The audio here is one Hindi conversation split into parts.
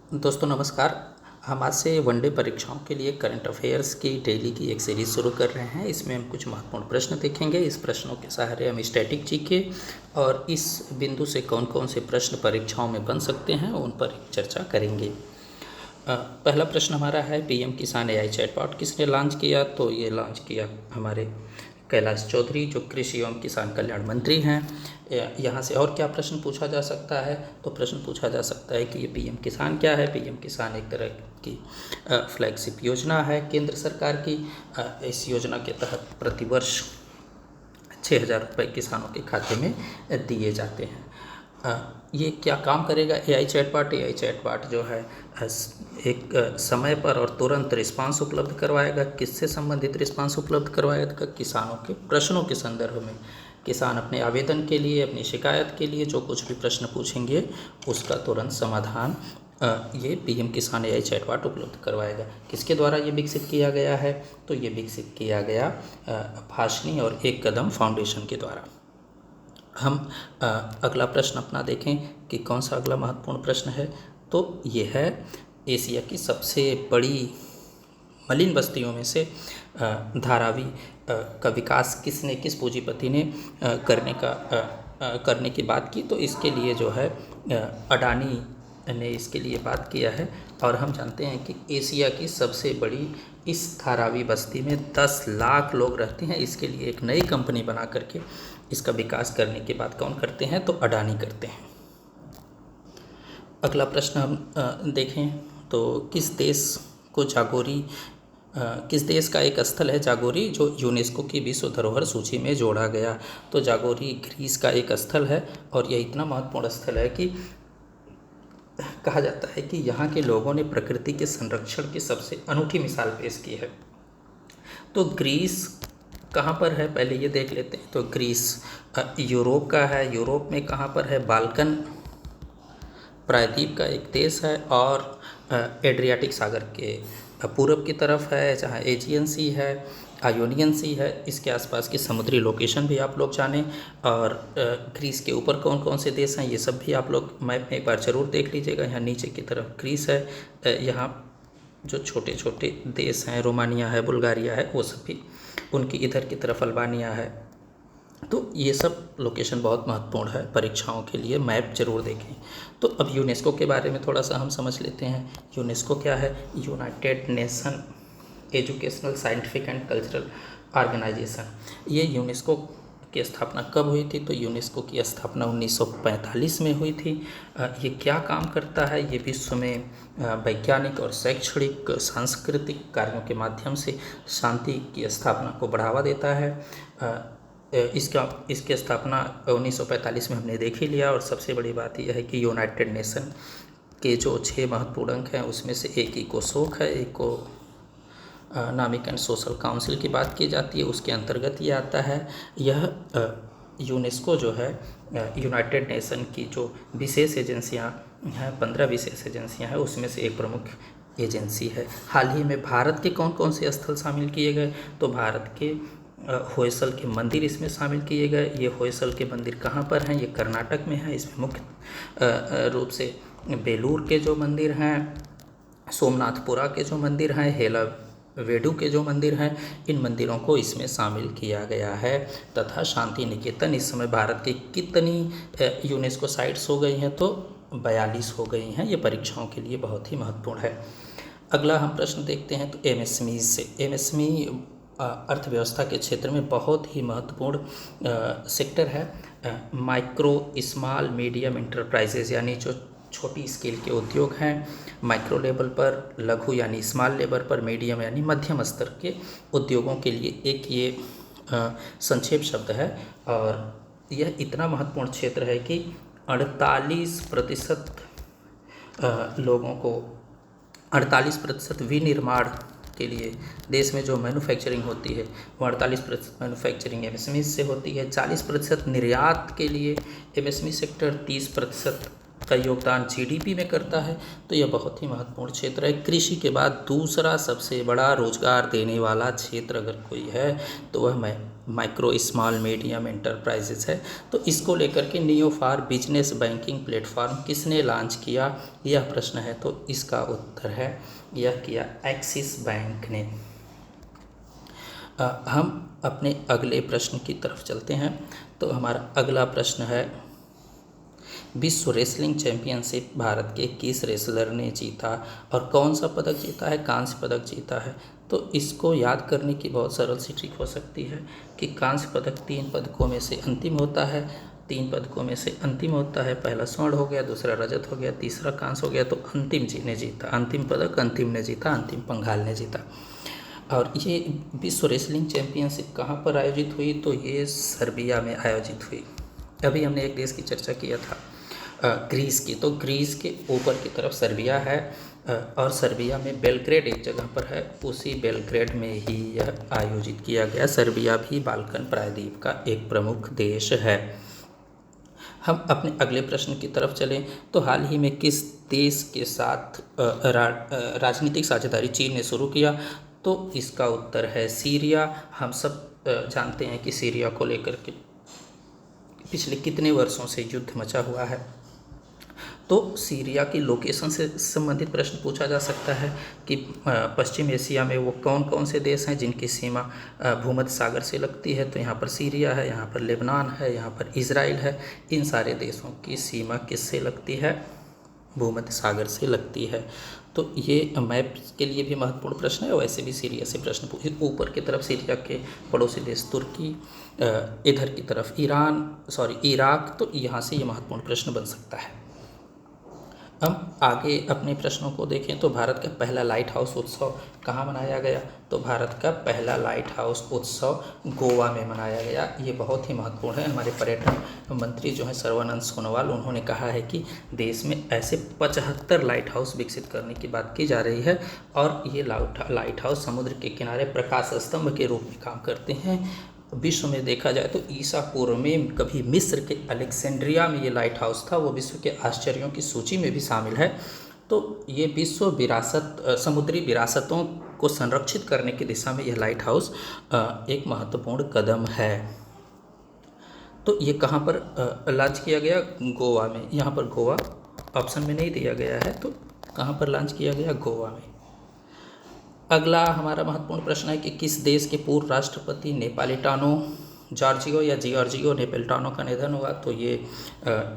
दोस्तों नमस्कार। हम आज से वनडे परीक्षाओं के लिए करंट अफेयर्स की डेली की एक सीरीज़ शुरू कर रहे हैं। इसमें हम कुछ महत्वपूर्ण प्रश्न देखेंगे। इस प्रश्नों के सहारे हम स्टैटिक जीके और इस बिंदु से कौन कौन से प्रश्न परीक्षाओं में बन सकते हैं उन पर चर्चा करेंगे। पहला प्रश्न हमारा है, पीएम किसान एआई चैटबॉट किसने लॉन्च किया? तो ये लॉन्च किया हमारे कैलाश चौधरी, जो कृषि एवं किसान कल्याण मंत्री हैं। यहाँ से और क्या प्रश्न पूछा जा सकता है? तो प्रश्न पूछा जा सकता है कि ये पीएम किसान क्या है। पीएम किसान एक तरह की फ्लैगशिप योजना है केंद्र सरकार की। इस योजना के तहत प्रतिवर्ष 6,000 रुपये किसानों के खाते में दिए जाते हैं। ये क्या काम करेगा एआई चैटबॉट जो है एक समय पर और तुरंत रिस्पांस उपलब्ध करवाएगा। किससे संबंधित रिस्पांस उपलब्ध करवाएगा? किसानों के प्रश्नों के संदर्भ में। किसान अपने आवेदन के लिए, अपनी शिकायत के लिए जो कुछ भी प्रश्न पूछेंगे उसका तुरंत समाधान ये पीएम किसान एआई चैटबॉट उपलब्ध करवाएगा। किसके द्वारा ये विकसित किया गया है? तो ये विकसित किया गया भाषणी और एक कदम फाउंडेशन के द्वारा। हम अगला प्रश्न अपना देखें कि कौन सा अगला महत्वपूर्ण प्रश्न है। तो ये है, एशिया की सबसे बड़ी मलिन बस्तियों में से धारावी का विकास किस पूंजीपति ने करने की बात की? तो इसके लिए जो है अडानी ने इसके लिए बात किया है। और हम जानते हैं कि एशिया की सबसे बड़ी इस धारावी बस्ती में 10 लाख लोग रहते हैं। इसके लिए एक नई कंपनी बना करके इसका विकास करने की बात कौन करते हैं? तो अडानी करते हैं। अगला प्रश्न हम देखें तो किस देश का एक स्थल है जागोरी जो यूनेस्को की विश्व धरोहर सूची में जोड़ा गया? तो जागोरी ग्रीस का एक स्थल है और यह इतना महत्वपूर्ण स्थल है कि कहा जाता है कि यहाँ के लोगों ने प्रकृति के संरक्षण की सबसे अनूठी मिसाल पेश की है। तो ग्रीस कहाँ पर है, पहले ये देख लेते हैं। तो ग्रीस यूरोप का है। यूरोप में कहाँ पर है? बाल्कन प्रायद्वीप का एक देश है और एड्रियाटिक सागर के पूरब की तरफ है, जहाँ एजियन सी है, आयोनियन सी है। इसके आसपास की समुद्री लोकेशन भी आप लोग जानें। और ग्रीस के ऊपर कौन कौन से देश हैं ये सब भी आप लोग मैप में एक बार ज़रूर देख लीजिएगा। यहाँ नीचे की तरफ ग्रीस है, यहाँ जो छोटे छोटे देश हैं, रोमानिया है, बुल्गारिया है, वो सब भी, उनकी इधर की तरफ अल्बानिया है। तो ये सब लोकेशन बहुत महत्वपूर्ण है परीक्षाओं के लिए, मैप जरूर देखें। तो अब यूनेस्को के बारे में थोड़ा सा हम समझ लेते हैं। यूनेस्को क्या है? United Nation Educational, Scientific and Cultural Organization. ये यूनेस्को की स्थापना कब हुई थी? तो यूनेस्को की स्थापना 1945 में हुई थी। ये क्या काम करता है? ये विश्व में वैज्ञानिक और शैक्षणिक सांस्कृतिक कार्यों के माध्यम से शांति की स्थापना को बढ़ावा देता है। इसकी स्थापना 1945 में हमने देख ही लिया। और सबसे बड़ी बात यह है कि यूनाइटेड नेशन के जो 6 महत्वपूर्ण अंक हैं उसमें से एक इकोसोक है, इकोनॉमिक एंड सोशल काउंसिल की बात की जाती है, उसके अंतर्गत ये आता है। यह यूनेस्को जो है यूनाइटेड नेशन की जो विशेष एजेंसियां हैं, 15 विशेष एजेंसियां हैं, उसमें से एक प्रमुख एजेंसी है। हाल ही में भारत के कौन कौन से स्थल शामिल किए गए? तो भारत के होयसल के मंदिर इसमें शामिल किए गए। ये होयसल के मंदिर कहाँ पर हैं? ये कर्नाटक में है। इसमें मुख्य रूप से बेलूर के जो मंदिर हैं, सोमनाथपुरा के जो मंदिर हैं, हेलावेडु के जो मंदिर हैं, इन मंदिरों को इसमें शामिल किया गया है। तथा शांति निकेतन, इस समय भारत की कितनी यूनेस्को साइट्स हो गई हैं? तो 42 हो गई हैं। ये परीक्षाओं के लिए बहुत ही महत्वपूर्ण है। अगला हम प्रश्न देखते हैं तो एमएसएमई से। एमएसएमई अर्थव्यवस्था के क्षेत्र में बहुत ही महत्वपूर्ण सेक्टर है। माइक्रो, स्मॉल, मीडियम इंटरप्राइजेज यानी जो छोटी स्केल के उद्योग हैं, माइक्रो लेवल पर, लघु यानी स्मॉल लेवल पर, मीडियम यानी मध्यम स्तर के उद्योगों के लिए एक ये संक्षेप शब्द है। और यह इतना महत्वपूर्ण क्षेत्र है कि 48% लोगों को, 48% विनिर्माण के लिए देश में जो मैन्युफैक्चरिंग होती है वो 48% मैन्युफैक्चरिंग एमएसएमई से होती है। 40% निर्यात के लिए एमएसएमई सेक्टर, 30% का योगदान जीडीपी में करता है, तो यह बहुत ही महत्वपूर्ण क्षेत्र है। कृषि के बाद दूसरा सबसे बड़ा रोजगार देने वाला क्षेत्र अगर कोई है तो वह माइक्रो स्मॉल मीडियम एंटरप्राइजेस है। तो इसको लेकर के neo for business banking platform किसने लॉन्च किया, यह प्रश्न है। तो इसका उत्तर है यह किया एक्सिस बैंक ने। हम अपने अगले प्रश्न की तरफ चलते हैं। तो हमारा अगला प्रश्न है, विश्व रेसलिंग चैंपियनशिप भारत के किस रेसलर ने जीता और कौन सा पदक जीता है, कांस्य पदक जीता है। तो इसको याद करने की बहुत सरल सी ट्रिक हो सकती है कि कांस्य पदक 3 पदकों में से अंतिम होता है। 3 पदकों में से अंतिम होता है, पहला स्वर्ण हो गया, दूसरा रजत हो गया, तीसरा कांस्य हो गया। तो अंतिम जी ने जीता, अंतिम पदक अंतिम ने जीता, अंतिम पंघाल ने जीता। और ये विश्व रेसलिंग चैंपियनशिप कहाँ पर आयोजित हुई, तो ये सर्बिया में आयोजित हुई। अभी हमने एक देश की चर्चा किया था ग्रीस की, तो ग्रीस के ऊपर की तरफ सर्बिया है और सर्बिया में बेलग्रेड एक जगह पर है, उसी बेलग्रेड में ही यह आयोजित किया गया। सर्बिया भी बाल्कन प्रायद्वीप का एक प्रमुख देश है। हम अपने अगले प्रश्न की तरफ चलें तो हाल ही में किस देश के साथ राजनीतिक साझेदारी चीन ने शुरू किया, तो इसका उत्तर है सीरिया। हम सब जानते हैं कि सीरिया को लेकर के पिछले कितने वर्षों से युद्ध मचा हुआ है। तो सीरिया की लोकेशन से संबंधित प्रश्न पूछा जा सकता है कि पश्चिम एशिया में वो कौन कौन से देश हैं जिनकी सीमा भूमध्य सागर से लगती है। तो यहाँ पर सीरिया है, यहाँ पर लेबनान है, यहाँ पर इजराइल है। इन सारे देशों की सीमा किससे लगती है, भूमध्य सागर से लगती है। तो ये मैप के लिए भी महत्वपूर्ण प्रश्न है। वैसे भी सीरिया से प्रश्न पूछे, ऊपर की तरफ सीरिया के पड़ोसी देश तुर्की, इधर की तरफ इराक, तो यहाँ से ये महत्वपूर्ण प्रश्न बन सकता है। हम आगे अपने प्रश्नों को देखें तो भारत का पहला लाइट हाउस उत्सव कहाँ मनाया गया, तो भारत का पहला लाइट हाउस उत्सव गोवा में मनाया गया। ये बहुत ही महत्वपूर्ण है। हमारे पर्यटन मंत्री जो हैं सर्बानंद सोनोवाल, उन्होंने कहा है कि देश में ऐसे 75 लाइट हाउस विकसित करने की बात की जा रही है और ये लाइट हाउस समुद्र के किनारे प्रकाश स्तंभ के रूप में काम करते हैं। विश्व में देखा जाए तो ईसा पूर्व में कभी मिस्र के अलेक्जेंड्रिया में ये लाइट हाउस था, वो विश्व के आश्चर्यों की सूची में भी शामिल है। तो ये विश्व विरासत, समुद्री विरासतों को संरक्षित करने की दिशा में यह लाइट हाउस एक महत्वपूर्ण कदम है। तो ये कहाँ पर लॉन्च किया गया, गोवा में। यहाँ पर गोवा ऑप्शन में नहीं दिया गया है, तो कहाँ पर लॉन्च किया गया, गोवा में। अगला हमारा महत्वपूर्ण प्रश्न है कि किस देश के पूर्व राष्ट्रपति नेपोलिटानो जियोर्जियो नेपोलिटानो का निधन हुआ, तो ये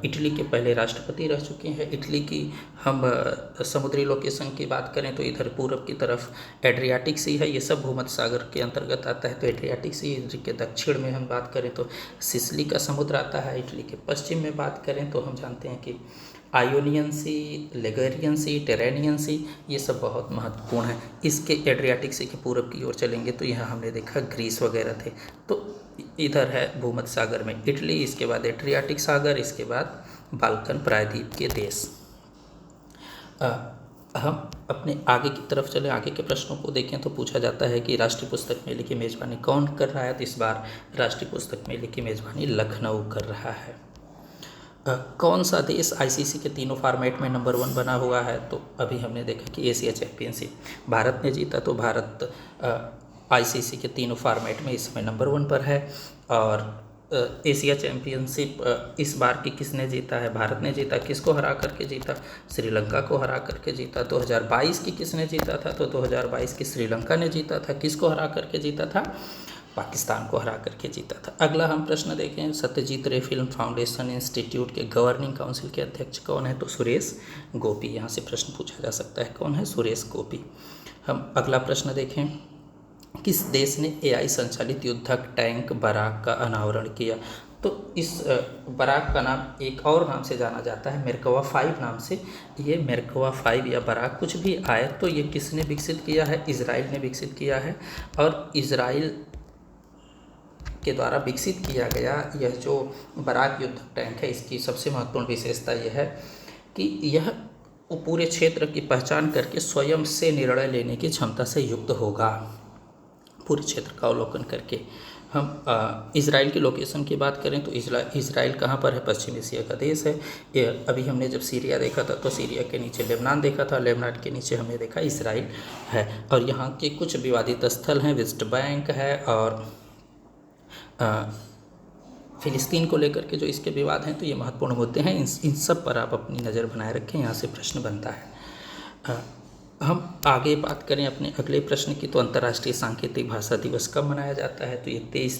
इटली के पहले राष्ट्रपति रह चुके हैं। इटली की हम समुद्री लोकेशन की बात करें तो इधर पूरब की तरफ एड्रियाटिक सी है, ये सब भूमध्य सागर के अंतर्गत आता है। तो एड्रियाटिक सी के दक्षिण में हम बात करें तो सिसिली का समुद्र आता है। इटली के पश्चिम में बात करें तो हम जानते हैं कि आयोनियन सी, लिगुरियन सी, टेरेनियन सी, ये सब बहुत महत्वपूर्ण है। इसके एड्रियाटिक सी के पूरब की ओर चलेंगे तो यहाँ हमने देखा ग्रीस वगैरह थे। तो इधर है भूमध्य सागर में इटली, इसके बाद एड्रियाटिक सागर, इसके बाद बाल्कन प्रायद्वीप के देश। हम अपने आगे की तरफ चले, आगे के प्रश्नों को देखें तो पूछा जाता है कि राष्ट्रीय पुस्तक मेले की मेज़बानी कौन कर रहा है। तो इस बार राष्ट्रीय पुस्तक मेले की मेज़बानी लखनऊ कर रहा है। कौन सा देश आईसीसी के तीनों फॉर्मेट में नंबर 1 बना हुआ है, तो अभी हमने देखा कि एशिया चैंपियनशिप भारत ने जीता। तो भारत आईसीसी के तीनों फॉर्मेट में इस समय नंबर 1 पर है। और एशिया चैंपियनशिप इस बार की किसने जीता है, भारत ने जीता। किसको हरा करके जीता, श्रीलंका को हरा करके जीता। 2022 की किसने जीता था, तो 2022 की श्रीलंका ने जीता था। किसको हरा करके जीता था, पाकिस्तान को हरा करके जीता था। अगला हम प्रश्न देखें, सत्यजीत रे फिल्म फाउंडेशन इंस्टीट्यूट के गवर्निंग काउंसिल के अध्यक्ष कौन है, तो सुरेश गोपी। यहाँ से प्रश्न पूछा जा सकता है, कौन है, सुरेश गोपी। हम अगला प्रश्न देखें, किस देश ने एआई संचालित युद्धक टैंक बराक का अनावरण किया, तो इस बराक का नाम एक और नाम से जाना जाता है, मेरकवा 5 नाम से। ये मेरकवा 5 या बराक कुछ भी आए तो ये किसने विकसित किया है, इजराइल ने विकसित किया है। और इजराइल के द्वारा विकसित किया गया यह जो बराक युद्धक टैंक है, इसकी सबसे महत्वपूर्ण विशेषता यह है कि यह पूरे क्षेत्र की पहचान करके स्वयं से निर्णय लेने की क्षमता से युक्त होगा। पूरे क्षेत्र का अवलोकन करके हम इज़राइल की लोकेशन की बात करें तो इज़राइल कहाँ पर है? पश्चिम एशिया का देश है। ये अभी हमने जब सीरिया देखा था तो सीरिया के नीचे लेबनान देखा था, लेबनान के नीचे हमने देखा इज़राइल है। और यहाँ के कुछ विवादित स्थल हैं, वेस्ट बैंक है और फ़िलिस्तीन को लेकर के जो इसके विवाद हैं, तो ये महत्वपूर्ण मुद्दे हैं। इन सब पर आप अपनी नज़र बनाए रखें, यहाँ से प्रश्न बनता है। हम आगे बात करें अपने अगले प्रश्न की, तो अंतर्राष्ट्रीय सांकेतिक भाषा दिवस कब मनाया जाता है? तो ये 23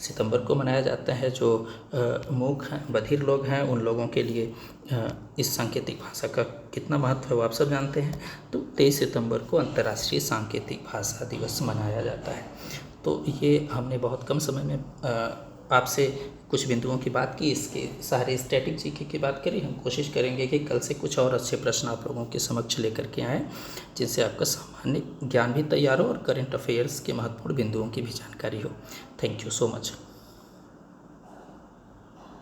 सितंबर को मनाया जाता है। जो मूक हैं, बधिर लोग हैं, उन लोगों के लिए इस सांकेतिक भाषा का कितना महत्व है वो आप सब जानते हैं। तो 23 सितंबर को अंतर्राष्ट्रीय सांकेतिक भाषा दिवस मनाया जाता है। तो ये हमने बहुत कम समय में आपसे कुछ बिंदुओं की बात की, इसके सारे स्टैटिक जीके की बात करी। हम कोशिश करेंगे कि कल से कुछ और अच्छे प्रश्न आप लोगों के समक्ष लेकर के आएँ, जिनसे आपका सामान्य ज्ञान भी तैयार हो और करंट अफेयर्स के महत्वपूर्ण बिंदुओं की भी जानकारी हो। Thank you so much.